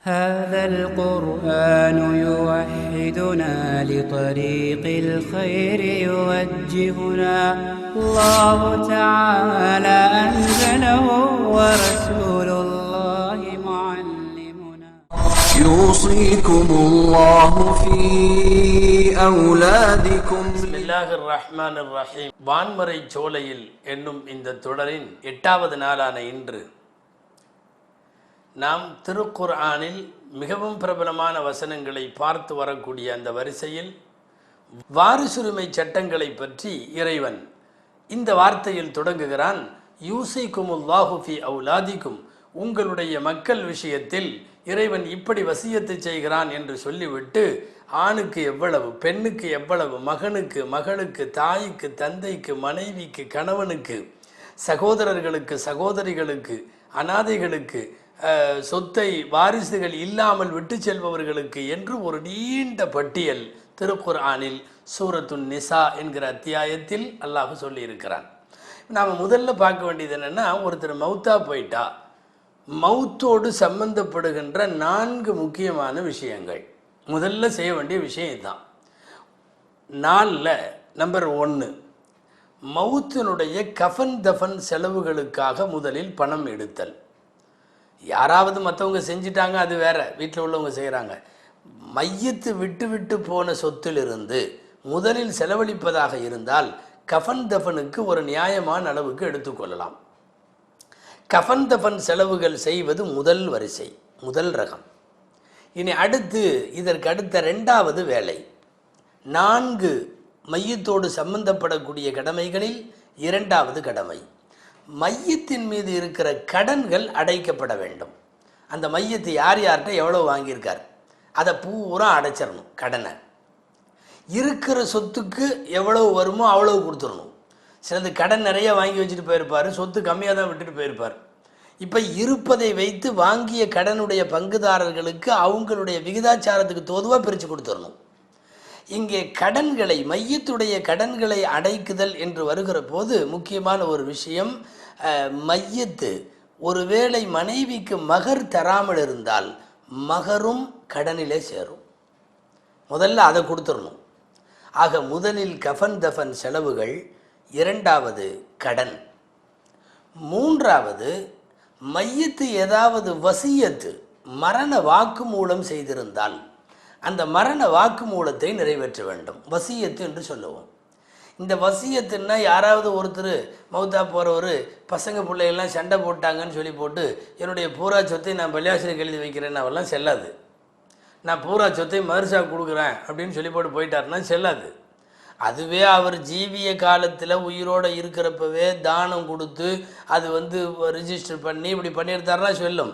هذا القرآن يوحدنا لطريق الخير يوجهنا الله تعالى أنزله ورسول الله معلمنا يوصيكم الله في أولادكم. பிஸ்மில்லாஹிர் ரஹ்மானிர் ரஹீம். வான்மறை சோலையில் என்னும் இந்த தொடரின் 8வது நாளான இன்று நாம் திருக்குர்ஆனில் மிகவும் பிரபலமான வசனங்களை பார்த்து வரக்கூடிய அந்த வரிசையில் வாரிசுரிமை சட்டங்களை பற்றி இறைவன் இந்த வார்த்தையில் தொடங்குகிறான். யூசிக்குமுல்லாஹு ஃபி அவுலாதிக்கும், உங்களுடைய மக்கள் விஷயத்தில் இறைவன் இப்படி வசியத்து செய்கிறான் என்று சொல்லிவிட்டு ஆணுக்கு எவ்வளவு, பெண்ணுக்கு எவ்வளவு, மகனுக்கு, மகளுக்கு, தாய்க்கு, தந்தைக்கு, மனைவிக்கு, கணவனுக்கு, சகோதரர்களுக்கு, சகோதரிகளுக்கு, அனாதைகளுக்கு, சொத்தை வாரிசுகள் இல்லாமல் விட்டு செல்பவர்களுக்கு என்று ஒரு நீண்ட பட்டியல் திருக்குர்ஆனில் சூரத்துன் நிசா என்கிற அத்தியாயத்தில் அல்லாஹ் சொல்லியிருக்கிறான். நாம் முதல்ல பார்க்க வேண்டியது என்னென்னா, ஒருத்தர் மௌத்தா போயிட்டா மௌத்தோடு சம்பந்தப்படுகின்ற 4 முக்கியமான விஷயங்கள். முதல்ல செய்ய வேண்டிய விஷயம் இதுதான். 4 நம்பர் 1, மௌத்தினுடைய கஃன் தஃபன் செலவுகளுக்காக முதலில் பணம் எடுத்தல். யாராவது மற்றவங்க செஞ்சிட்டாங்க, அது வேற, வீட்டில் உள்ளவங்க செய்கிறாங்க. மையத்து விட்டு விட்டு போன சொத்திலிருந்து முதலில் செலவழிப்பதாக இருந்தால் கஃன் தஃபனுக்கு ஒரு நியாயமான அளவுக்கு எடுத்துக்கொள்ளலாம். கஃன் தஃபன் செலவுகள் செய்வது முதல் வரிசை, முதல் ரகம். இனி அடுத்து இதற்கு அடுத்த 2வது வேலை, 4 மையத்தோடு சம்பந்தப்படக்கூடிய கடமைகளில் 2வது கடமை, மையத்தின் மீது இருக்கிற கடன்கள் அடைக்கப்பட வேண்டும். அந்த மையத்து யார் யார்கிட்ட எவ்வளோ வாங்கியிருக்கார் அதை பூரா அடைச்சிடணும். கடனை இருக்கிற சொத்துக்கு எவ்வளவு வருமோ அவ்வளவு கொடுத்துடணும். சிலது கடன் நிறைய வாங்கி வச்சுட்டு போயிருப்பார், சொத்து கம்மியாக தான் விட்டுட்டு போயிருப்பார். இப்போ இருப்பதை வைத்து வாங்கிய கடனுடைய பங்குதாரர்களுக்கு அவங்களுடைய விகிதாச்சாரத்துக்கு தோதுவாக பிரித்து கொடுத்துடணும். இங்கே கடன்களை, மையத்துடைய கடன்களை அடைக்குதல் என்று வருகிற போது முக்கியமான ஒரு விஷயம், மையத்து ஒருவேளை மனைவிக்கு மகர் தராமல் இருந்தால் மகரும் கடனிலே சேரும். முதல்ல அதை கொடுத்துடணும். ஆக முதலில் கஃன் தஃபன் செலவுகள், 2வது கடன், 3வது மையத்து ஏதாவது வசியத்து மரண வாக்குமூலம் செய்திருந்தால் அந்த மரண வாக்குமூலத்தை நிறைவேற்ற வேண்டும். வசியத்து என்று சொல்லுவோம். இந்த வசியத்துன்னா, யாராவது ஒருத்தர் மௌத்தா போகிறவர் பசங்க பிள்ளைகள்லாம் சண்டை போட்டாங்கன்னு சொல்லி போட்டு என்னுடைய பூரா சொத்தை நான் பள்ளியாசிரியர் எழுதி வைக்கிறேன்னு அவெல்லாம் செல்லாது. நான் பூரா சொத்தை மதரசா கொடுக்குறேன் அப்படின்னு சொல்லி போட்டு போயிட்டாருன்னா செல்லாது. அதுவே அவர் ஜீவிய காலத்தில் உயிரோடு இருக்கிறப்பவே தானம் கொடுத்து அது ரிஜிஸ்டர் பண்ணி இப்படி பண்ணியிருந்தாருன்னா சொல்லும்.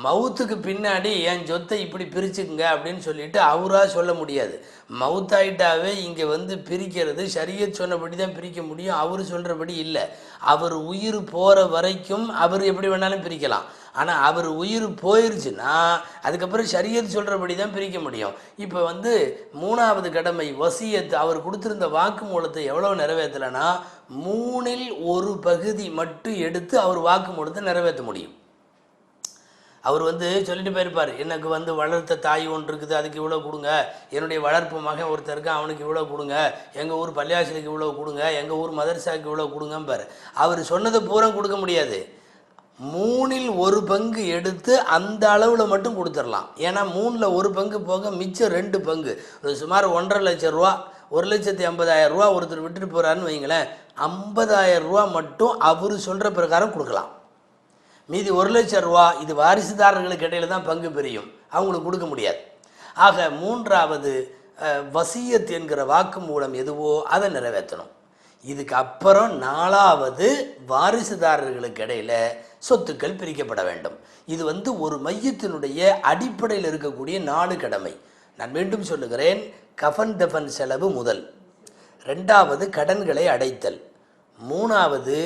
மவுத்துக்கு பின்னாடி என் சொத்தை இப்படி பிரிச்சுக்குங்க அப்படின்னு சொல்லிட்டு அவராக சொல்ல முடியாது. மவுத்தாயிட்டாவே இங்கே பிரிக்கிறது ஷரியத் சொன்னபடி தான் பிரிக்க முடியும், அவர் சொல்கிறபடி இல்லை. அவர் உயிர் போகிற வரைக்கும் அவர் எப்படி வேணாலும் பிரிக்கலாம். ஆனால் அவர் உயிர் போயிருச்சுன்னா அதுக்கப்புறம் ஷரியத் சொல்கிறபடி தான் பிரிக்க முடியும். இப்போ 3வது கடமை வசியத்து, அவர் கொடுத்துருந்த வாக்கு மூலத்தை எவ்வளோ நிறைவேற்றலைன்னா 3இல் 1 பகுதி மட்டும் எடுத்து அவர் வாக்கு மூலத்தை நிறைவேற்ற முடியும். அவர் சொல்லிட்டு போயிருப்பார், எனக்கு வளர்த்த தாய் ஒன்று இருக்குது, அதுக்கு இவ்வளோ கொடுங்க, என்னுடைய வளர்ப்பு மகன் ஒருத்தருக்கு அவனுக்கு இவ்வளோ கொடுங்க, எங்கள் ஊர் பள்ளியாசிலுக்கு இவ்வளோ கொடுங்க, எங்கள் ஊர் மதரசாவுக்கு இவ்வளோ கொடுங்கம்பார். அவர் சொன்னதை பூரா கொடுக்க முடியாது. 3இல் 1 பங்கு எடுத்து அந்த அளவில் மட்டும் கொடுத்துடலாம். ஏன்னா 3ல் 1 பங்கு போக மிச்சம் 2 பங்கு, சுமார் 1,50,000 ரூபா, 1,50,000 ரூபா ஒருத்தர் விட்டுட்டு போகிறாருன்னு வைங்களேன், 50,000 ரூபா மட்டும் அவர் சொல்கிற பிரகாரம் கொடுக்கலாம். மீதி 1,00,000 ரூபா இது வாரிசுதாரர்களுக்கு இடையில தான் பங்கு பிரியும், அவங்களுக்கு கொடுக்க முடியாது. ஆக 3வது வசியத் என்கிற வாக்கு மூலம் எதுவோ அதை நிறைவேற்றணும். இதுக்கு அப்புறம் 4வது வாரிசுதாரர்களுக்கு இடையில சொத்துக்கள் பிரிக்கப்பட வேண்டும். இது ஒரு மையத்தினுடைய அடிப்படையில் இருக்கக்கூடிய 4 கடமை. நான் மீண்டும் சொல்லுகிறேன், கஃன் தஃபன் செலவு முதல், 2வது கடன்களை அடைத்தல், 3வது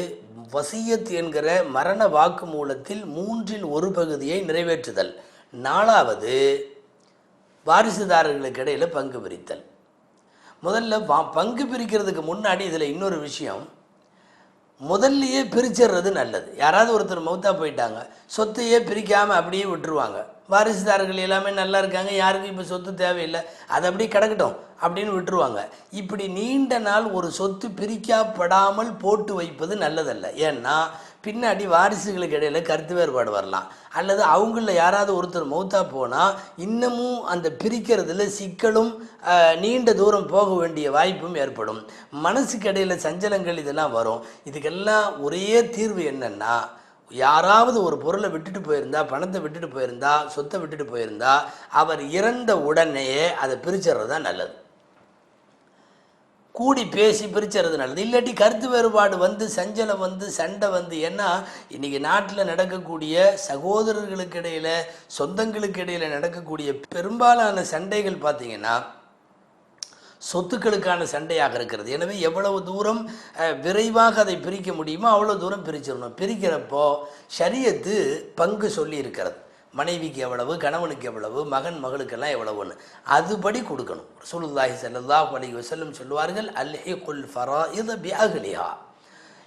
வசியத் என்கிற மரண வாக்கு மூலத்தில் 3இல் 1 பகுதியை நிறைவேற்றுதல், 4வது வாரிசுதாரர்களுக்கு இடையில பங்கு பிரித்தல். முதல்ல பங்கு பிரிக்கிறதுக்கு முன்னாடி இதில் இன்னொரு விஷயம், முதல்லையே பிரிச்சிடுறது நல்லது. யாராவது ஒருத்தர் மௌத்தா போயிட்டாங்க, சொத்தையே பிரிக்காமல் அப்படியே விட்டுருவாங்க. வாரிசுதாரர்கள் எல்லாமே நல்லா இருக்காங்க, யாருக்கும் இப்போ சொத்து தேவையில்லை, அது அப்படியே கிடக்கட்டும் அப்படின்னு விட்டுருவாங்க. இப்படி நீண்ட நாள் ஒரு சொத்து பிரிக்கப்படாமல் போட்டு வைப்பது நல்லதல்ல. ஏன்னா பின்னாடி வாரிசுகளுக்கு இடையில கருத்து வேறுபாடு வரலாம், அல்லது அவங்களில் யாராவது ஒருத்தர் மௌத்தா போனால் இன்னமும் அந்த பிரிக்கிறதுல சிக்கலும் நீண்ட தூரம் போக வேண்டிய வாய்ப்பும் ஏற்படும். மனசுக்கு இடையில சஞ்சலங்கள் இதெல்லாம் வரும். இதுக்கெல்லாம் ஒரே தீர்வு என்னன்னா, யாராவது ஒரு பொருளை விட்டுட்டு போயிருந்தா, பணத்தை விட்டுட்டு போயிருந்தா, சொத்தை விட்டுட்டு போயிருந்தா, அவர் இறந்த உடனேயே அதை பிரிச்சுறது தான் நல்லது. கூடி பேசி பிரிச்சுறது நல்லது. இல்லாட்டி கருத்து வேறுபாடு வந்து சஞ்சலம் வந்து சண்டை வந்து, ஏன்னா இன்றைக்கி நாட்டில் நடக்கக்கூடிய சகோதரர்களுக்கு இடையில் சொந்தங்களுக்கு இடையில் நடக்கக்கூடிய பெரும்பாலான சண்டைகள் பார்த்திங்கன்னா சொத்துக்களுக்கான சண்டையாக இருக்கிறது. எனவே எவ்வளவு தூரம் விரைவாக அதை பிரிக்க முடியுமோ அவ்வளோ தூரம் பிரிச்சிடணும். பிரிக்கிறப்போ ஷரியத்து பங்கு சொல்லி இருக்கிறது. மனைவிக்கு எவ்வளவு, கணவனுக்கு எவ்வளவு, மகன் மகளுக்கெல்லாம் எவ்வளவுன்னு அதுபடி கொடுக்கணும். ரசூலுல்லாஹி ஸல்லல்லாஹு அலைஹி வஸல்லம் சொல்லுவார்கள், அல்ஹிகுல் ஃபராயித பிஅஹ்லிஹா.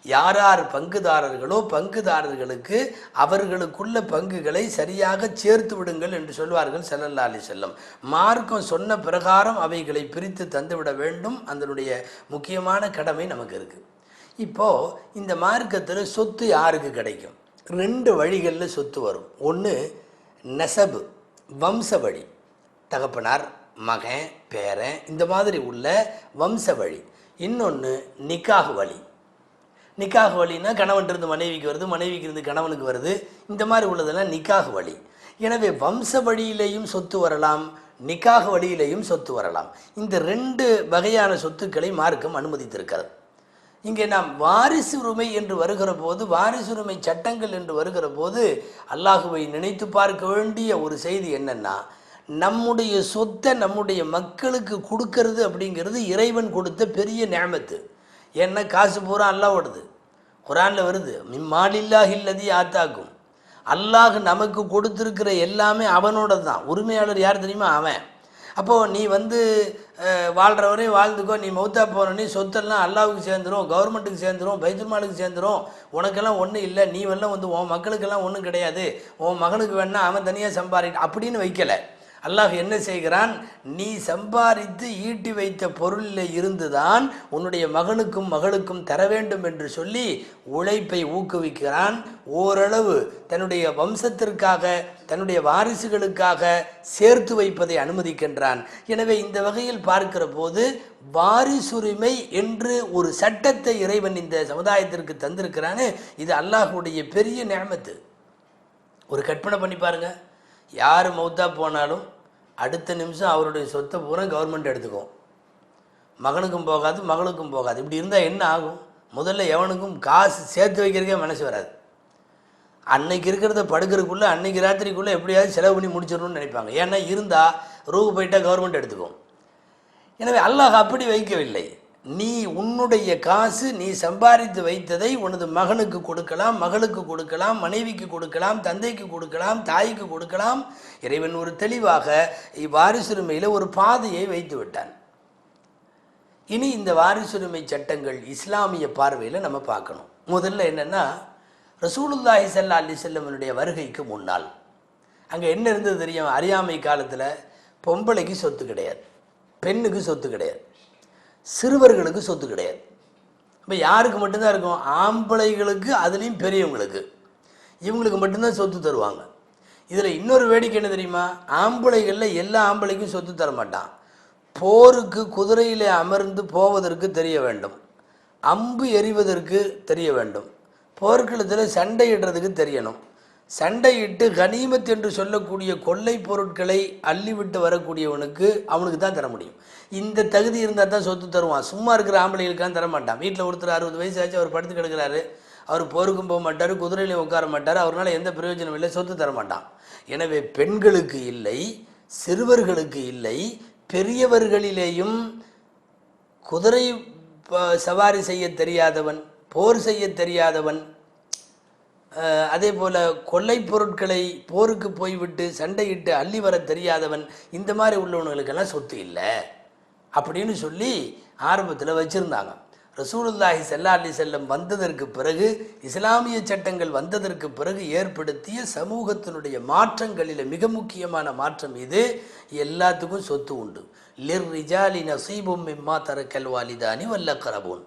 யார் பங்குதாரர்களோ பங்குதாரர்களுக்கு அவர்களுக்குள்ள பங்குகளை சரியாக சேர்த்து விடுங்கள் என்று சொல்வார்கள் ஸல்லல்லாஹு அலைஹி வஸல்லம். மார்க்கம் சொன்ன பிரகாரம் அவைகளை பிரித்து தந்துவிட வேண்டும். அதனுடைய முக்கியமான கடமை நமக்கு இருக்குது. இப்போது இந்த மார்க்கத்தில் சொத்து யாருக்கு கிடைக்கும்? 2 வழிகளில் சொத்து வரும். ஒன்று நெசபு, வம்ச வழி, தகப்பனார் மகன் பேரன் இந்த மாதிரி உள்ள வம்ச வழி. இன்னொன்று நிக்காஹ் வழி. நிக்காஹ் வழின்னா கணவன்கிருந்து மனைவிக்கு வருது, மனைவிக்கு இருந்து கணவனுக்கு வருது, இந்த மாதிரி உள்ளதெல்லாம் நிக்காஹ் வழி. எனவே வம்ச வழியிலேயும் சொத்து வரலாம், நிக்காஹ் வழியிலேயும் சொத்து வரலாம். இந்த 2 வகையான சொத்துக்களை மார்க்கம் அனுமதித்திருக்கிறது. இங்கே நாம் வாரிசு உரிமை என்று வருகிற போது, வாரிசுரிமை சட்டங்கள் என்று வருகிற போது அல்லாஹுவை நினைத்து பார்க்க வேண்டிய ஒரு செய்தி என்னன்னா, நம்முடைய சொத்தை நம்முடைய மக்களுக்கு கொடுக்கறது அப்படிங்கிறது இறைவன் கொடுத்த பெரிய நிஅமத்து. ஏன்னா காசு பூரா அல்லாஹ்வோடது. குர்ஆனில் வருது, மிம்மாலில்லாஹில்லதி ஆத்தாக்கும். அல்லாஹ் நமக்கு கொடுத்துருக்கிற எல்லாமே அவனோட தான். உரிமையாளர் யார் தெரியுமா? அவன். அப்போது நீ வாழ்கிற வரையும் வாழ்ந்துக்கோ, நீ மௌத்தா போகிறனே சொத்தெல்லாம் அல்லாஹ்வுக்கு சேர்ந்துடும், கவர்மெண்ட்டுக்கு சேர்ந்துடும், பைத்துல் மாலுக்கு சேர்ந்துடும், உனக்கெல்லாம் ஒன்றும் இல்லை, நீ உன் மக்களுக்கெல்லாம் ஒன்றும் கிடையாது, உன் மகனுக்கு வேணா அவன் தனியாக சம்பாதிக்க அப்படின்னு வைக்கலை. அல்லாஹ் என்ன செய்கிறான், நீ சம்பாதித்து ஈட்டி வைத்த பொருளில் இருந்துதான் உன்னுடைய மகனுக்கும் மகளுக்கும் தர வேண்டும் என்று சொல்லி உழைப்பை ஊக்குவிக்கிறான். ஓரளவு தன்னுடைய வம்சத்திற்காக தன்னுடைய வாரிசுகளுக்காக சேர்த்து வைப்பதை அனுமதிக்கின்றான். எனவே இந்த வகையில் பார்க்கிற போது வாரிசுரிமை என்று ஒரு சட்டத்தை இறைவன் இந்த சமுதாயத்திற்கு தந்திருக்கிறான்னு, இது அல்லாஹுடைய பெரிய நிஅமத்து. ஒரு கற்பனை பண்ணி பாருங்க, யார் மௌத்தா போனாலும் அடுத்த நிமிஷம் அவருடைய சொத்தை பூரா கவர்மெண்ட் எடுத்துக்கும். மகனுக்கும் போகாது, மகளுக்கும் போகாது. இப்படி இருந்தால் என்ன ஆகும்? முதல்ல எவனுக்கும் காசு சேர்த்து வைக்கிறதுக்கே மனசு வராது. அன்னைக்கு இருக்கிறத படுக்கிறதுக்குள்ளே அன்னைக்கு ராத்திரிக்குள்ளே எப்படியாவது செலவு பண்ணி முடிச்சிடணும்னு நினைப்பாங்க. ஏன்னா இருந்தால் ரூபு போயிட்டால் கவர்மெண்ட் எடுத்துக்கும். எனவே அல்லாஹ் அப்படி வைக்கவில்லை. நீ உன்னுடைய காசு, நீ சம்பாதித்து வைத்ததை உனது மகனுக்கு கொடுக்கலாம், மகளுக்கு கொடுக்கலாம், மனைவிக்கு கொடுக்கலாம், தந்தைக்கு கொடுக்கலாம், தாய்க்கு கொடுக்கலாம். இறைவன் ஒரு தெளிவாக வாரிசுரிமையில் ஒரு பாதையை வைத்து விட்டான். இனி இந்த வாரிசுரிமை சட்டங்கள் இஸ்லாமிய பார்வையில் நம்ம பார்க்கணும். முதல்ல என்னென்னா, ரசூலுல்லாஹி ஸல்லல்லாஹு அலைஹி வஸல்லம் வருகைக்கு முன்னால் அங்கே என்ன இருந்தது தெரியும்? அறியாமை காலத்தில் பொம்பளைக்கு சொத்து கிடையாது, பெண்ணுக்கு சொத்து கிடையாது, சிறுவர்களுக்கு சொத்து கிடையாது. இப்போ யாருக்கு மட்டும்தான் இருக்கும்? ஆம்பளைகளுக்கு, அதுலேயும் பெரியவங்களுக்கு, இவங்களுக்கு மட்டும்தான் சொத்து தருவாங்க. இதில் இன்னொரு வேடிக்கை என்ன தெரியுமா? ஆம்பளைகளில் எல்லா ஆம்பளைக்கும் சொத்து தர மாட்டான். போருக்கு குதிரையில் அமர்ந்து போவதற்கு தெரிய வேண்டும், அம்பு எறிவதற்கு தெரிய வேண்டும், போர்க்களத்தில் சண்டையிடுறதுக்கு தெரியணும், சண்டையிட்டு கனிமத் என்று சொல்லக்கூடிய கொள்ளை பொருட்களை அள்ளிவிட்டு வரக்கூடியவனுக்கு அவனுக்கு தான் தர முடியும். இந்த தகுதி இருந்தால் தான் சொத்து தருவான். சும்மா இருக்கிற ஆம்பளைகளுக்கான் தர மாட்டான். வீட்டில் ஒருத்தர் 60 வயசு ஆச்சு, அவர் படுத்து கிடக்கிறாரு, அவர் போருக்கும் போக மாட்டார், குதிரையிலையும் உட்கார மாட்டார், அவரால் எந்த பிரயோஜனம் இல்லை, சொத்து தர மாட்டான். எனவே பெண்களுக்கு இல்லை, சிறுவர்களுக்கு இல்லை, பெரியவர்களிலேயும் குதிரை சவாரி செய்ய தெரியாதவன், போர் செய்ய தெரியாதவன், அதே போல் கொள்ளை பொருட்களை போருக்கு போய்விட்டு சண்டையிட்டு அள்ளி வர தெரியாதவன், இந்த மாதிரி உள்ளவனுங்களுக்கெல்லாம் சொத்து இல்லை அப்படின்னு சொல்லி ஆரம்பத்தில் வச்சுருந்தாங்க. ரசூலுல்லாஹி ஸல்லல்லாஹு அலைஹி வஸல்லம் வந்ததற்கு பிறகு, இஸ்லாமிய சட்டங்கள் வந்ததற்கு பிறகு ஏற்படுத்திய சமூகத்தினுடைய மாற்றங்களில் மிக முக்கியமான மாற்றம் இது. எல்லாத்துக்கும் சொத்து உண்டு. லிர் ரிஜாலி நஸீபும் மிம்மா தரக்கல் வாலிதானி வல்லக்ரபூன்.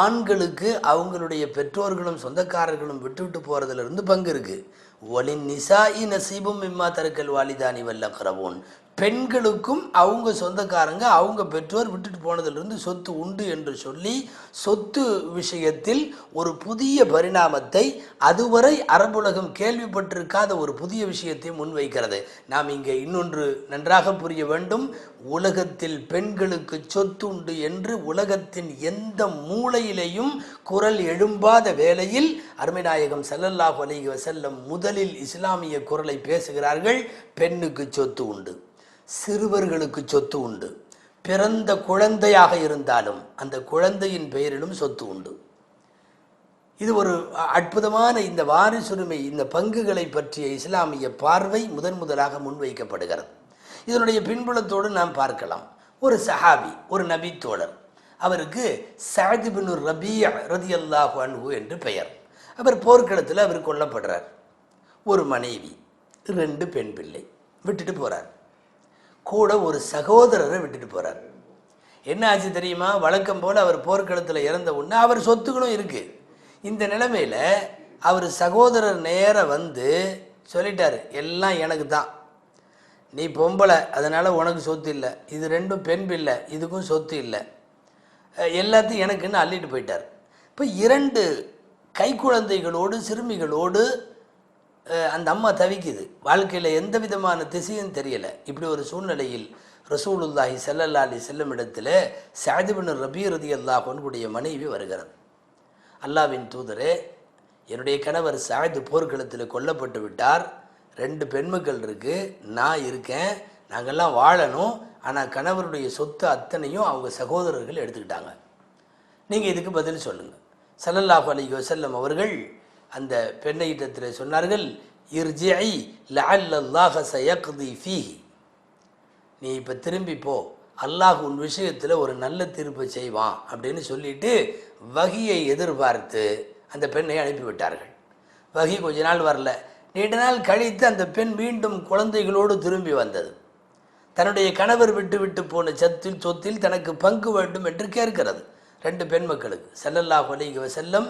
ஆண்களுக்கு அவங்களுடைய பெற்றோர்களும் சொந்தக்காரர்களும் விட்டுவிட்டு போகிறதுலேருந்து பங்கு இருக்குது. ஒலின் நிசாஇ நசீபும் மிம்மா தரக்கல் வாலிதானி வல்லக்ரபூன். பெண்களுக்கும் அவங்க சொந்தக்காரங்க அவங்க பெற்றோர் விட்டுட்டு போனதிலிருந்து சொத்து உண்டு என்று சொல்லி சொத்து விஷயத்தில் ஒரு புதிய பரிணாமத்தை, அதுவரை அரபுலகம் கேள்விப்பட்டிருக்காத ஒரு புதிய விஷயத்தை முன்வைக்கிறது. நாம் இங்கே இன்னொன்று நன்றாக புரிய வேண்டும். உலகத்தில் பெண்களுக்கு சொத்து உண்டு என்று உலகத்தின் எந்த மூலையிலேயும் குரல் எழும்பாத வேளையில் அருமைநாயகம் ஸல்லல்லாஹு அலைஹி வஸல்லம் முதலில் இஸ்லாமிய குரலை பேசுகிறார்கள். பெண்ணுக்கு சொத்து உண்டு, சிறுவர்களுக்கு சொத்து உண்டு, பிறந்த குழந்தையாக இருந்தாலும் அந்த குழந்தையின் பெயரிலும் சொத்து உண்டு. இது ஒரு அற்புதமான இந்த வாரிசுரிமை, இந்த பங்குகளை பற்றிய இஸ்லாமிய பார்வை முதலாக முன்வைக்கப்படுகிறது. இதனுடைய பின்புலத்தோடு நாம் பார்க்கலாம். ஒரு சஹாபி, ஒரு நபி தோழர், அவருக்கு சஅத் இப்னு ரபீஅ ரலியல்லாஹு அன்ஹு என்று பெயர். அவர் போர்க்களத்தில் அவர் கொல்லப்படுறார். ஒரு மனைவி, 2 பெண் பிள்ளை விட்டுட்டு போகிறார். கூட ஒரு சகோதரரை விட்டுட்டு போகிறார். என்ன ஆச்சு தெரியுமா? வழக்கம் போல் அவர் போர்க்களத்தில் இறந்த உடனே அவர் சொத்துக்களும் இருக்குது. இந்த நிலைமையில் அவர் சகோதரர் நேர வந்து சொல்லிட்டார், எல்லாம் எனக்கு தான், நீ பொம்பளை, அதனால் உனக்கு சொத்து இல்லை, இது 2 பெண் பிள்ளை, இதுக்கும் சொத்து இல்லை, எல்லாத்தையும் எனக்குன்னு அள்ளிட்டு போயிட்டார். இப்போ 2 கைக்குழந்தைகளோடு சிறுமிகளோடு அந்த அம்மா தவிக்குது. வாழ்க்கையில் எந்த விதமான திசையும் தெரியலை. இப்படி ஒரு சூழ்நிலையில் ரசூலுல்லாஹி ஸல்லல்லாஹு அலைஹி வஸல்லம் இடத்துல சஅத் இப்னு ரபீஅ ரலியல்லாஹு அன்ஹுடைய மனைவி வருகிறது. அல்லாஹ்வின் தூதரே, என்னுடைய கணவர் சஅத் போர்க்களத்தில் கொல்லப்பட்டு விட்டார், 2 பெண்மக்கள் இருக்குது, நான் இருக்கேன், நாங்கள்லாம் வாழணும், ஆனால் கணவருடைய சொத்து அத்தனையும் அவங்க சகோதரர்கள் எடுத்துக்கிட்டாங்க, நீங்கள் இதுக்கு பதில் சொல்லுங்கள். ஸல்லல்லாஹு அலைஹி வஸல்லம் அவர்கள் அந்த பெண்ணையிடத்தில் சொன்னார்கள், இர்ஜிஇ லஅல்லல்லாஹ சயக்தி ஃபீஹி. நீ இப்போ திரும்பி போ, அல்லாஹ் உன் விஷயத்தில் ஒரு நல்ல தீர்ப்பை செய்வான் அப்படின்னு சொல்லிட்டு வகியை எதிர்பார்த்து அந்த பெண்ணை அனுப்பிவிட்டார்கள். வகி கொஞ்ச நாள் வரல. நீண்ட நாள் கழித்து அந்த பெண் மீண்டும் குழந்தைகளோடு திரும்பி வந்தது. தன்னுடைய கணவர் விட்டு போன சொத்தில் தனக்கு பங்கு வேண்டும் என்று கேட்கிறது 2 பெண் மக்களுக்கு. ஸல்லல்லாஹு அலைஹி வஸல்லம்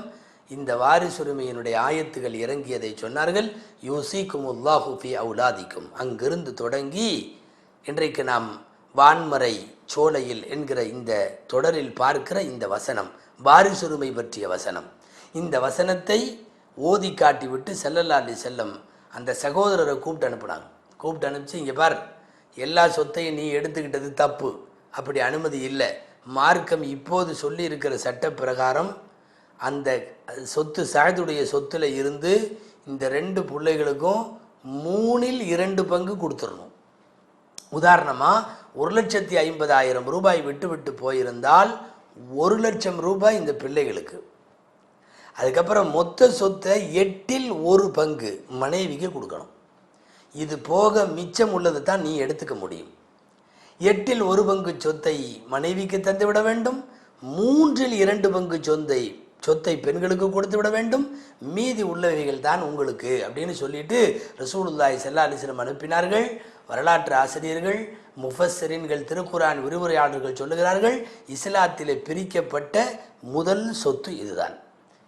இந்த வாரிசுரிமையினுடைய ஆயத்துகள் இறங்கியதை சொன்னார்கள். யூசிக்குமுல்லாஹு ஃபீ அவுலாதிக்கும். அங்கிருந்து தொடங்கி இன்றைக்கு நாம் வான்மறை சோலையில் என்கிற இந்த தொடரில் பார்க்கிற இந்த வசனம் வாரிசுரிமை பற்றிய வசனம். இந்த வசனத்தை ஓதி காட்டிவிட்டு ஸல்லல்லாஹு அலைஹி வஸல்லம் அந்த சகோதரரை கூப்பிட்டு அனுப்புனாங்க. கூப்பிட்டு அனுப்பிச்சு, இங்கே பார், எல்லா சொத்தையும் நீ எடுத்துக்கிட்டது தப்பு, அப்படி அனுமதி இல்லை. மார்க்கம் இப்போது சொல்லி இருக்கிற சட்ட பிரகாரம் அந்த சொத்து சஅதுடைய சொத்துல இருந்து இந்த 2 பிள்ளைகளுக்கும் 3/2 பங்கு கொடுத்துடணும். உதாரணமாக 1,50,000 ரூபாய் விட்டு போயிருந்தால் 1,00,000 ரூபாய் இந்த பிள்ளைகளுக்கு. அதுக்கப்புறம் மொத்த சொத்தை 8/1 பங்கு மனைவிக்கு கொடுக்கணும். இது போக மிச்சம் உள்ளது தான் நீ எடுத்துக்க முடியும். 8/1 பங்கு சொத்தை மனைவிக்கு தந்து விட வேண்டும், 3/2 பங்கு சொத்தை பெண்களுக்கு கொடுத்து விட வேண்டும், மீதி உள்ளவைகள் தான் உங்களுக்கு அப்படின்னு சொல்லிட்டு ரசூலுல்லாஹி ஸல்லல்லாஹு அலைஹி வஸல்லம் அனுப்பினார்கள். வரலாற்று ஆசிரியர்கள், முஃபஸ்ஸிரீன்கள், திருக்குர்ஆன் விரிவுரையாளர்கள் சொல்லுகிறார்கள், இஸ்லாத்திலே பிரிக்கப்பட்ட முதல் சொத்து இதுதான்.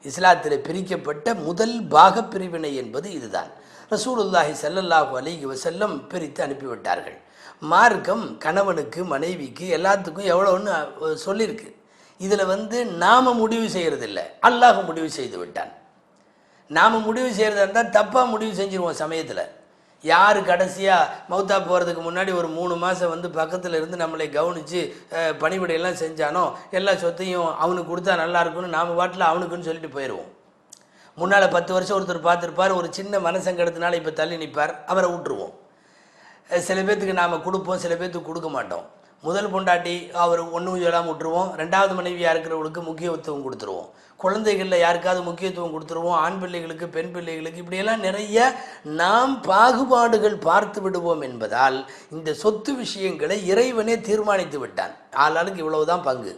இஸ்லாத்திலே பிரிக்கப்பட்ட முதல் பாக பிரிவினை என்பது இதுதான். ரசூலுல்லாஹி ஸல்லல்லாஹு அலைஹி வஸல்லம் பிரித்து அனுப்பிவிட்டார்கள். மார்க்கம் கணவனுக்கு மனைவிக்கு எல்லாத்துக்கும் எவ்வளோன்னு சொல்லியிருக்கு. இதில் நாம் முடிவு செய்கிறதில்லை, அல்லாஹ் முடிவு செய்து விட்டான். நாம் முடிவு செய்கிறதா இருந்தால் தப்பாக முடிவு செஞ்சுருவோம். சமயத்தில் யார் கடைசியாக மௌத்தா போகிறதுக்கு முன்னாடி ஒரு 3 மாதம் பக்கத்தில் இருந்து நம்மளை கவனித்து பணிவிடையெல்லாம் செஞ்சானோ எல்லா சொத்தையும் அவனுக்கு கொடுத்தா நல்லா இருக்குன்னு நாம் பாட்டில் அவனுக்குன்னு சொல்லிட்டு போயிடுவோம். முன்னால் 10 வருஷம் ஒருத்தர் பார்த்துருப்பார், ஒரு சின்ன மனசங்கடத்தினால இப்போ தள்ளி நிற்பார், அவரை விட்டுருவோம். சில பேர்த்துக்கு நாம் கொடுப்போம், சில பேர்த்துக்கு கொடுக்க மாட்டோம். முதல் பொண்டாட்டி அவர் ஒன்றும் சொல்லாமல் விட்டுருவோம். 2வது மனைவியாக இருக்கிறவங்களுக்கு முக்கியத்துவம் கொடுத்துருவோம். குழந்தைகளில் யாருக்காவது முக்கியத்துவம் கொடுத்துருவோம். ஆண் பிள்ளைகளுக்கு, பெண் பிள்ளைகளுக்கு, இப்படியெல்லாம் நிறைய நாம் பாகுபாடுகள் பார்த்து விடுவோம் என்பதால் இந்த சொத்து விஷயங்களை இறைவனே தீர்மானித்து விட்டான். ஆளாளுக்கு இவ்வளவுதான் பங்கு.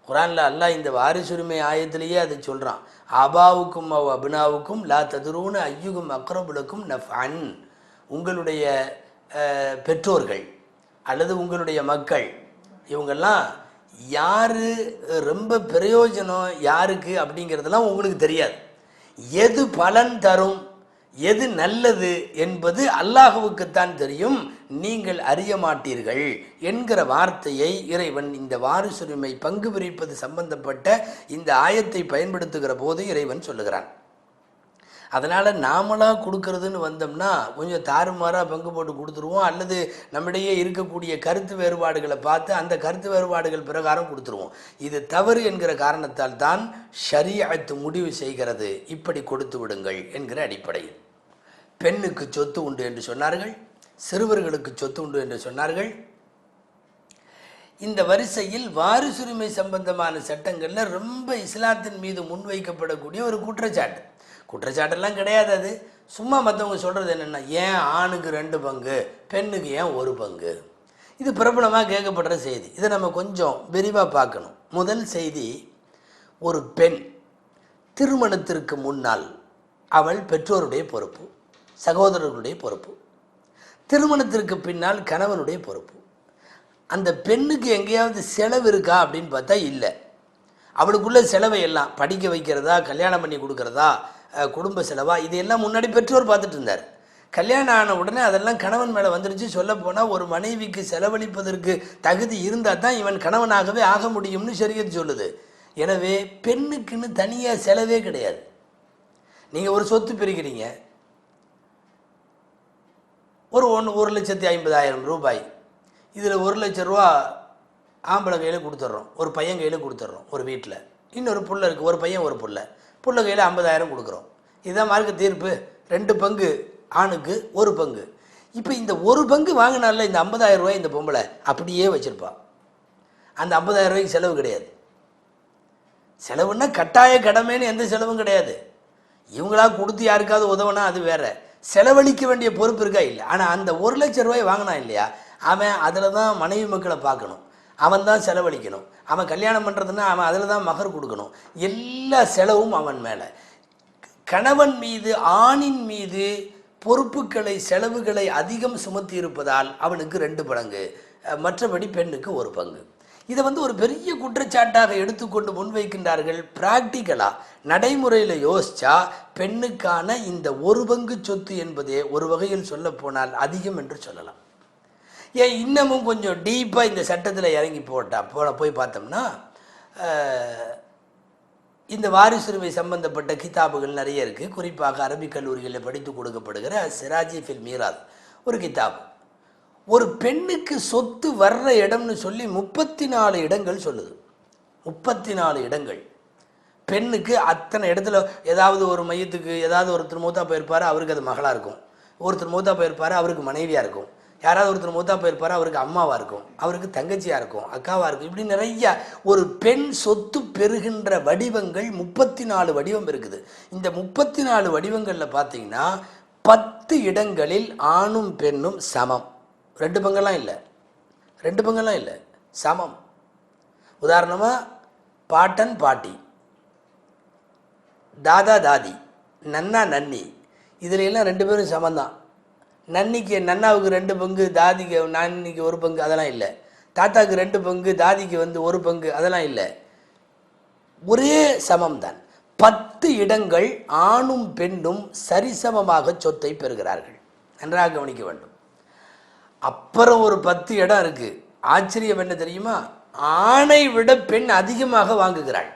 குரானில் அல்லாஹ் இந்த வாரிசுரிமை ஆயத்திலேயே அதை சொல்கிறான். ஆபாவுக்கும் அபினாவுக்கும் லா ததுரூன ஐயுகும் அக்ரபுலக்கும் நஃப்அன். உங்களுடைய பெற்றோர்கள் அல்லது உங்களுடைய மக்கள் இவங்கெல்லாம் யார் ரொம்ப பிரயோஜனம் யாருக்கு அப்படிங்கிறதெல்லாம் உங்களுக்கு தெரியாது. எது பலன் தரும், எது நல்லது என்பது அல்லாஹுவுக்குத்தான் தெரியும், நீங்கள் அறிய மாட்டீர்கள் என்கிற வார்த்தையை இறைவன் இந்த வாரிசுரிமை பங்கு பிரிப்பது சம்பந்தப்பட்ட இந்த ஆயத்தை பயன்படுத்துகிற போது இறைவன் சொல்லுகிறான். அதனால் நாமளாக கொடுக்கறதுன்னு வந்தோம்னா கொஞ்சம் தாறுமாறாக பங்கு போட்டு கொடுத்துருவோம், அல்லது நம்மிடையே இருக்கக்கூடிய கருத்து வேறுபாடுகளை பார்த்து அந்த கருத்து வேறுபாடுகள் பிரகாரம் கொடுத்துருவோம். இது தவறு என்கிற காரணத்தால் தான் ஷரீஅத் முடிவு செய்கிறது, இப்படி கொடுத்து விடுங்கள் என்கிற அடிப்படையில். பெண்ணுக்கு சொத்து உண்டு என்று சொன்னார்கள், சிறுவர்களுக்கு சொத்து உண்டு என்று சொன்னார்கள். இந்த வரிசையில் வாரிசுரிமை சம்பந்தமான சட்டங்களில் ரொம்ப இஸ்லாத்தின் மீது முன்வைக்கப்படக்கூடிய ஒரு குற்றச்சாட்டெல்லாம் கிடையாது. அது சும்மா மற்றவங்க சொல்கிறது என்னென்னா, ஏன் ஆணுக்கு 2 பங்கு பெண்ணுக்கு ஏன் 1 பங்கு? இது பிரபலமாக கேட்கப்படுற செய்தி. இதை நம்ம கொஞ்சம் விரிவாக பார்க்கணும். முதல் செய்தி, ஒரு பெண் திருமணத்திற்கு முன்னால் அவள் பெற்றோருடைய பொறுப்பு, சகோதரர்களுடைய பொறுப்பு. திருமணத்திற்கு பின்னால் கணவனுடைய பொறுப்பு. அந்த பெண்ணுக்கு எங்கேயாவது செலவு இருக்கா அப்படின்னு பார்த்தா இல்லை. அவளுக்குள்ள செலவை எல்லாம் படிக்க வைக்கிறதா, கல்யாணம் பண்ணி கொடுக்கறதா, குடும்ப செலவா, இதையெல்லாம் முன்னாடி பெற்றோர் பார்த்துட்டு இருந்தார். கல்யாணம் ஆன உடனே அதெல்லாம் கணவன் மேலே வந்துடுச்சு. சொல்லப்போனால் ஒரு மனைவிக்கு செலவழிப்பதற்கு தகுதி இருந்தால் தான் இவன் கணவனாகவே ஆக முடியும்னு ஷரியத் சொல்லுது. எனவே பெண்ணுக்குன்னு தனியாக செலவே கிடையாது. நீங்கள் ஒரு சொத்து பிரிக்கிறீங்க, ஒரு 1,50,000 ரூபாய், இதில் 1 லட்ச ரூபா ஆம்பளை கையில் கொடுத்துட்றோம், ஒரு பையன் கையில் கொடுத்துட்றோம். ஒரு வீட்டில் இன்னொரு புள்ள இருக்குது, ஒரு பையன் ஒரு புள்ள கையில் 50,000 கொடுக்குறோம். இதுதான் மார்க்க தீர்ப்பு. 2 பங்கு ஆணுக்கு, 1 பங்கு. இப்போ இந்த 1 பங்கு வாங்கினால இந்த 50,000 ரூபாய் இந்த பொம்பளை அப்படியே வச்சுருப்பா. அந்த 50,000 ரூபாய்க்கு செலவு கிடையாது. செலவுன்னா கட்டாய கடமைன்னு எந்த செலவும் கிடையாது. இவங்களா கொடுத்து யாருக்காவது உதவுனா அது வேற. செலவழிக்க வேண்டிய பொறுப்பு இருக்கா இல்லை. ஆனால் அந்த 1 லட்ச ரூபாய் வாங்கினான் இல்லையா, அவன் அதில் தான் மனைவி மக்களை பார்க்கணும், அவன் தான் செலவழிக்கணும். அவன் கல்யாணம் பண்ணுறதுன்னா அவன் அதில் தான் மகர் கொடுக்கணும். எல்லா செலவும் அவன் மேலே. கணவன் மீது, ஆணின் மீது பொறுப்புகளை, செலவுகளை அதிகம் சுமத்தி இருப்பதால் அவனுக்கு 2 பங்கு, மற்றபடி பெண்ணுக்கு 1 பங்கு. இதை ஒரு பெரிய குற்றச்சாட்டாக எடுத்துக்கொண்டு முன்வைக்கின்றார்கள். பிராக்டிக்கலாக நடைமுறையில் யோசிச்சா பெண்ணுக்கான இந்த 1 பங்கு சொத்து என்பதே ஒரு வகையில் சொல்ல போனால் அதிகம் என்று சொல்லலாம். ஏன் இன்னமும் கொஞ்சம் டீப்பாக இந்த சட்டத்தில் இறங்கி போய் பார்த்தோம்னா, இந்த வாரிசுரிமை சம்பந்தப்பட்ட கிதாபுகள் நிறைய இருக்குது. குறிப்பாக அரபிக் கல்லூரிகளில் படித்து கொடுக்கப்படுகிற சிராஜி ஃபில் மீராத் ஒரு கிதாபு. ஒரு பெண்ணுக்கு சொத்து வர்ற இடம்னு சொல்லி 34 இடங்கள் சொல்லுது. 34 இடங்கள். பெண்ணுக்கு அத்தனை இடத்துல ஏதாவது ஒரு மையத்துக்கு ஏதாவது ஒருத்தர் மூத்தா போயிருப்பார், அவருக்கு அது மகளாக இருக்கும். ஒருத்தர் மூத்தா போயிருப்பார், அவருக்கு மனைவியாக இருக்கும். யாராவது ஒருத்தர் மூத்தா போயிருப்பார், அவருக்கு அம்மாவாக இருக்கும், அவருக்கு தங்கச்சியாக இருக்கும், அக்காவாக இருக்கும். இப்படி நிறைய ஒரு பெண் சொத்து பெறுகின்ற வடிவங்கள் 34 வடிவம் இருக்குது. இந்த 34 வடிவங்களில் பார்த்தீங்கன்னா 10 இடங்களில் ஆணும் பெண்ணும் சமம். 2 பங்கெல்லாம் இல்லை, சமம். உதாரணமாக பாட்டன் பாட்டி, தாதா தாதி, நன்னா நன்னி, இதில் எல்லாம் 2 பேரும் சமந்தான். நன்னாவுக்கு 2 பங்கு, தாதிக்கு நன்னிக்கு 1 பங்கு, அதெல்லாம் இல்லை. தாத்தாவுக்கு 2 பங்கு, தாதிக்கு 1 பங்கு, அதெல்லாம் இல்லை. ஒரே சமம் தான். 10 இடங்கள் ஆணும் பெண்ணும் சரிசமமாக சொத்தை பெறுகிறார்கள். நன்றாக கவனிக்க வேண்டும். அப்புறம் ஒரு 10 இடம் இருக்கு. ஆச்சரியம் என்ன தெரியுமா? ஆணை விட பெண் அதிகமாக வாங்குகிறாள்.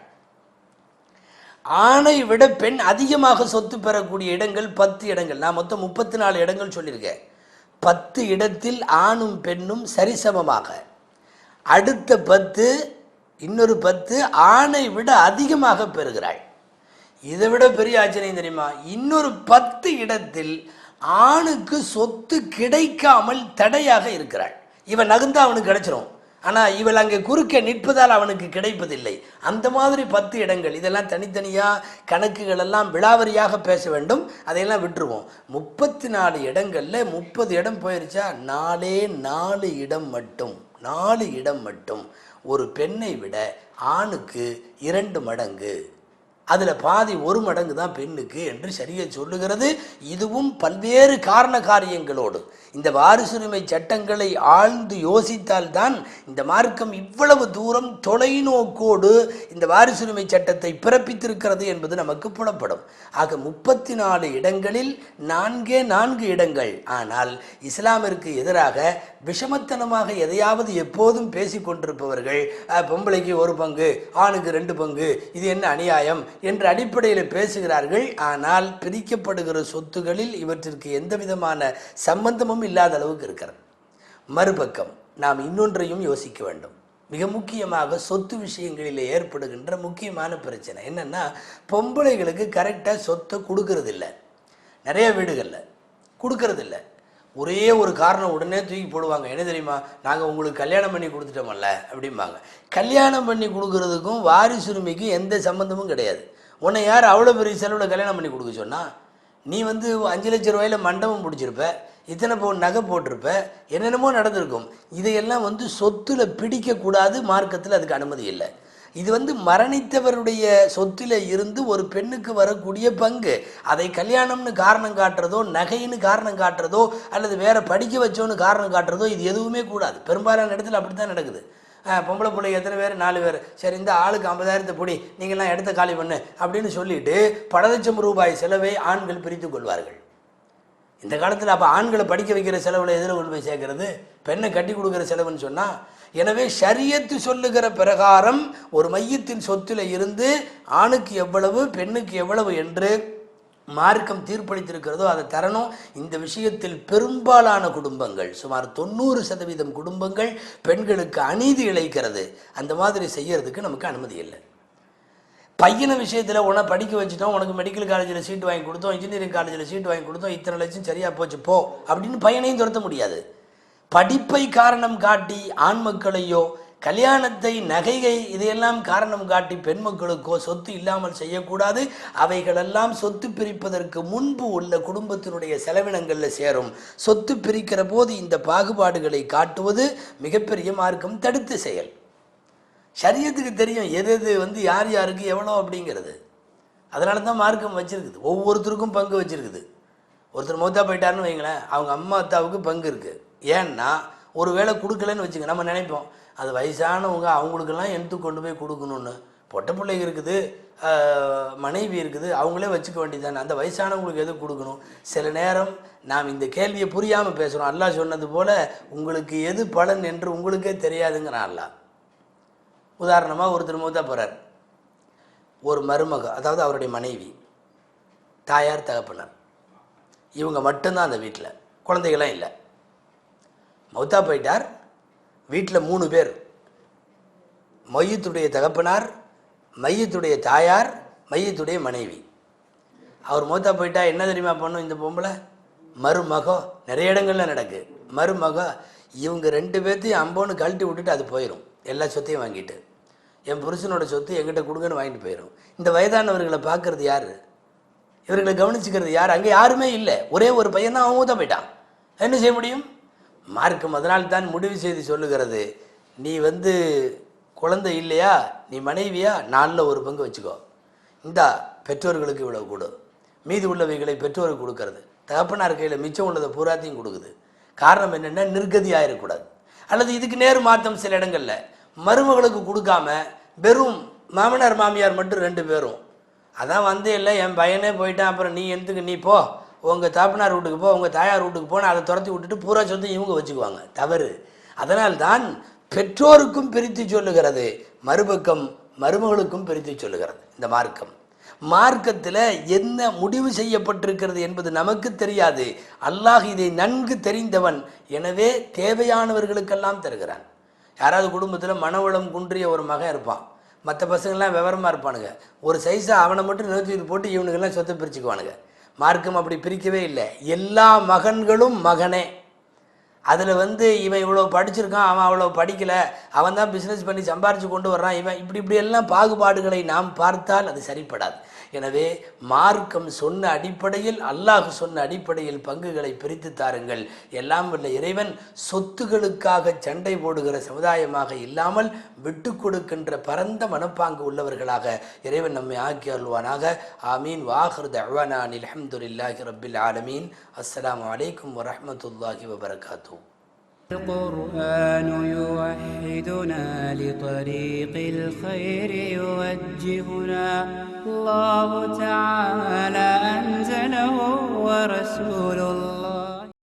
ஆணை விட பெண் அதிகமாக சொத்து பெறக்கூடிய இடங்கள் 10 இடங்கள். நான் மொத்தம் 34 இடங்கள் சொல்லியிருக்கேன். 10 இடத்தில் ஆணும் பெண்ணும் சரிசமமாக. அடுத்த 10, இன்னொரு 10 ஆணை விட அதிகமாக பெறுகிறாள். இதை விட பெரிய ஆச்சரியம் தெரியுமா? இன்னொரு 10 இடத்தில் ஆணுக்கு சொத்து கிடைக்காமல் தடையாக இருக்கிறாள். இவன் நகுந்தா அவனுக்கு கிடைச்சிரும், ஆனால் இவள் அங்கே குறுக்க நிற்பதால் அவனுக்கு கிடைப்பதில்லை. அந்த மாதிரி 10 இடங்கள். இதெல்லாம் தனித்தனியாக கணக்குகள் எல்லாம் விலாவரியாக பேச வேண்டும், அதையெல்லாம் விட்டுருவோம். 34 இடங்களில் 30 இடம் போயிருச்சா? 4 இடம் மட்டும் ஒரு பெண்ணை விட ஆணுக்கு 2 மடங்கு, அதில் பாதி 1 மடங்கு தான் பெண்ணுக்கு என்று ஷரியத் சொல்லுகிறது. இதுவும் பல்வேறு காரண காரியங்களோடு இந்த வாரிசுரிமை சட்டங்களை ஆழ்ந்து யோசித்தால்தான் இந்த மார்க்கம் இவ்வளவு தூரம் தொலைநோக்கோடு இந்த வாரிசுரிமை சட்டத்தை பிறப்பித்திருக்கிறது என்பது நமக்கு புலப்படும். ஆக 34 இடங்களில் 4 இடங்கள். ஆனால் இஸ்லாமிற்கு எதிராக விஷமத்தனமாக எதையாவது எப்போதும் பேசிக் கொண்டிருப்பவர்கள் பொம்பளைக்கு 1 பங்கு, ஆணுக்கு 2 பங்கு, இது என்ன அநியாயம் என்ற அடிப்படையில் பேசுகிறார்கள். ஆனால் பிரிக்கப்படுகிற சொத்துகளில் இவற்றிற்கு எந்த விதமான சம்பந்தமும் இல்லாத அளவுக்கு இருக்கிறது. மறுபக்கம் நாம் இன்னொன்றையும் யோசிக்க வேண்டும். மிக முக்கியமாக சொத்து விஷயங்களில் ஏற்படுகின்ற முக்கியமான பிரச்சனை என்னன்னா, பொம்பளைகளுக்கு கரெக்டாக சொத்தை கொடுக்கறதில்ல. நிறைய வீடுகளில் கொடுக்கறதில்ல. ஒரே ஒரு காரணம் உடனே தூக்கி போடுவாங்க. என்ன தெரியுமா? நாங்கள் உங்களுக்கு கல்யாணம் பண்ணி கொடுத்துட்டோமல்ல அப்படிம்பாங்க. கல்யாணம் பண்ணி கொடுக்கறதுக்கும் வாரிசுரிமைக்கும் எந்த சம்மந்தமும் கிடையாது. உன்னை யார் அவ்வளோ பெரிய செலவில் கல்யாணம் பண்ணி கொடுக்க சொன்னா? நீ 5 லட்சம் ரூபாயில் மண்டபம் பிடிச்சிருப்ப, இத்தனை பவுன் நகை போட்டிருப்ப, என்னென்னமோ நடந்திருக்கும். இதையெல்லாம் சொத்துல பிடிக்கக்கூடாது. மார்க்கத்தில் அதுக்கு அனுமதி இல்லை. இது மரணித்தவருடைய சொத்துல இருந்து ஒரு பெண்ணுக்கு வரக்கூடிய பங்கு. அதை கல்யாணம்னு காரணம் காட்டுறதோ, நகைன்னு காரணம் காட்டுறதோ, அல்லது வேற படிக்க வச்சோன்னு காரணம் காட்டுறதோ இது எதுவுமே கூடாது. பெரும்பாலான இடத்துல அப்படித்தான் நடக்குது. பொம்பளை பிள்ளை எத்தனை பேர்? 4 பேர். சரி, இந்த ஆளுக்கு 50,000 பொடி, நீங்கள்லாம் இடத்த காலி பண்ணு அப்படின்னு சொல்லிட்டு பல லட்சம் ரூபாய் செலவை ஆண்கள் பிரித்து கொள்வார்கள். இந்த காலத்தில் அப்போ ஆண்களை படிக்க வைக்கிற செலவில் எதில் கொண்டு போய் சேர்க்கறது? பெண்ணை கட்டி கொடுக்குற செலவுன்னு சொன்னால். எனவே ஷரியத்து சொல்லுகிற பிரகாரம் ஒரு மையத்தின் சொத்துல இருந்து ஆணுக்கு எவ்வளவு, பெண்ணுக்கு எவ்வளவு என்று மார்க்கம் தீர்ப்பளித்திருக்கிறதோ அதை தரணும். இந்த விஷயத்தில் பெரும்பாலான குடும்பங்கள், சுமார் 90% குடும்பங்கள் பெண்களுக்கு அநீதி இழைக்கிறது. அந்த மாதிரி செய்யறதுக்கு நமக்கு அனுமதி இல்லை. பையன விஷயத்தில் உன்னை படிக்க வச்சுட்டோம், உனக்கு மெடிக்கல் காலேஜில் சீட்டு வாங்கி கொடுத்தோம், இன்ஜினியரிங் காலேஜில் சீட்டு வாங்கி கொடுத்தோம், இத்தனை லட்சம் சரியாக போச்சு போ அப்படின்னு பையனையும் துரத்த முடியாது. படிப்பை காரணம் காட்டி ஆண் மக்களையோ, கல்யாணத்தை, நகையை, இதையெல்லாம் காரணம் காட்டி பெண் மக்களுக்கோ சொத்து இல்லாமல் செய்யக்கூடாது. அவைகளெல்லாம் சொத்து பிரிப்பதற்கு முன்பு உள்ள குடும்பத்தினுடைய செலவினங்களில் சேரும். சொத்து பிரிக்கிற போது இந்த பாகுபாடுகளை காட்டுவது மிகப்பெரிய மார்க்கம் தடுத்த செயல். ஷரியத்துக்கு தெரியும் எது யார் யாருக்கு எவ்வளோ அப்படிங்கிறது. அதனால தான் மார்க்கம் வச்சிருக்குது. ஒவ்வொருத்தருக்கும் பங்கு வச்சிருக்குது. ஒருத்தர் மௌத்தா போயிட்டாருன்னு வைங்களேன், அவங்க அம்மா அத்தாவுக்கு பங்கு இருக்குது. ஏன்னா ஒரு வேளை கொடுக்கலன்னு வச்சுங்க, நம்ம நினைப்போம் அது வயசானவங்க, அவங்களுக்கெல்லாம் எடுத்து கொண்டு போய் கொடுக்கணும்னு. பொட்டை பிள்ளைங்க இருக்குது, மனைவி இருக்குது, அவங்களே வச்சுக்க வேண்டியதானே, அந்த வயசானவங்களுக்கு எது கொடுக்கணும்? சில நேரம் நாம் இந்த கேள்வியை புரியாமல் பேசுகிறோம். அல்லாஹ் சொன்னது போல் உங்களுக்கு எது பலன் என்று உங்களுக்கே தெரியாதுங்கிறான் அல்லாஹ். உதாரணமாக ஒருத்தர் மௌத்தா போகிறார், ஒரு மருமக, அதாவது அவருடைய மனைவி, தாயார், தகப்பனார், இவங்க மட்டும்தான் அந்த வீட்டில், குழந்தைகளாம் இல்லை. மௌத்தா போயிட்டார், வீட்டில் 3 பேர், மையத்துடைய தகப்பனார், மையத்துடைய தாயார், மையத்துடைய மனைவி. அவர் மௌத்தா போயிட்டா என்ன தெரியுமா பண்ணும் இந்த பொம்பளை? மருமகோ, நிறைய இடங்கள்ல நடக்கு, மருமக இவங்க 2 பேர்த்தையும் அம்போன்னு கழட்டி விட்டுட்டு அது போயிடும். எல்லா சொத்தையும் வாங்கிட்டு, என் புருஷனோட சொத்து எங்கிட்ட கொடுங்கன்னு வாங்கிட்டு போயிடும். இந்த வயதானவர்களை பார்க்கறது யார்? இவர்களை கவனிச்சுக்கிறது யார்? அங்கே யாருமே இல்லை. ஒரே ஒரு பையன் தான், அவன் மூத்த போயிட்டான். என்ன செய்ய முடியும்? மார்க்கம் அதனால் தான் முடிவு செய்து சொல்லுகிறது, நீ குழந்தை இல்லையா, நீ மனைவியா, 4ல் 1 பங்கு வச்சுக்கோ. இந்தா பெற்றோர்களுக்கு இவ்வளவு கொடு, மீதி உள்ளவைகளை பெற்றோருக்கு கொடுக்கறது. தகப்பனார் கையில் மிச்சம் உள்ளதை பூராத்தையும் கொடுக்குது. காரணம் என்னென்னா நிர்கதி ஆயிடக்கூடாது. அல்லது இதுக்கு நேர் மாற்றம் சில இடங்களில் மருமகளுக்கு கொடுக்காம வெறும் மாமனார் மாமியார் மட்டும் 2 பேரும், அதான் இல்லை என் பையனே போயிட்டான், அப்புறம் நீ எதுக்கு, நீ போ உங்கள் தாப்பனார் வீட்டுக்கு போ, உங்கள் தாயார் வீட்டுக்கு போன, அதை துரத்தி விட்டுட்டு பூரா சொத்து இவங்க வச்சுக்குவாங்க. தவறு. அதனால்தான் பெற்றோருக்கும் பிரித்து சொல்லுகிறது, மறுபக்கம் மருமகளுக்கும் பிரித்து சொல்லுகிறது இந்த மார்க்கம். மார்க்கத்தில் என்ன முடிவு செய்யப்பட்டிருக்கிறது என்பது நமக்கு தெரியாது. அல்லாஹ் இதை நன்கு தெரிந்தவன். எனவே தேவையானவர்களுக்கெல்லாம் தருகிறான். யாராவது குடும்பத்தில் மனவளம் குன்றிய ஒரு மகன் இருப்பான், மற்ற பசங்கள்லாம் விவரமாக இருப்பானுங்க, ஒரு சைஸை அவனை மட்டும் நிறுத்தி போட்டு இவனுக்கெல்லாம் சொத்தை பிரிச்சுக்குவானுங்க. மார்க்கம் அப்படி பிரிக்கவே இல்லை. எல்லா மகன்களும் மகனே. அதில் இவன் இவ்வளோ படிச்சிருக்கான், அவன் அவ்வளோ படிக்கலை, அவன் தான் பிஸ்னஸ் பண்ணி சம்பாரித்து கொண்டு வர்றான், இவன் இப்படி எல்லாம் பாகுபாடுகளை நாம் பார்த்தால் அது சரிப்படாது. எனவே மார்க்கம் சொன்ன அடிப்படையில், அல்லாஹ் சொன்ன அடிப்படையில் பங்குகளை பிரித்து தாருங்கள். எல்லாம் வல்ல இறைவன் சொத்துகளுக்காக சண்டை போடுகிற சமுதாயமாக இல்லாமல் விட்டு கொடுக்கின்ற பரந்த மனப்பாங்கு உள்ளவர்களாக இறைவன் நம்மை ஆக்கி அருள்வானாக. ஆமீன். வாஹிர் தஅவானா அல்ஹம்துலில்லாஹி ரப்பில் ஆலமீன். அஸ்ஸலாமு அலைக்கும் வரஹ்மத்துல்லாஹி வபரகாத்துஹு. القرآن يوحدنا لطريق الخير يوجهنا. الله تعالى أنزله ورسول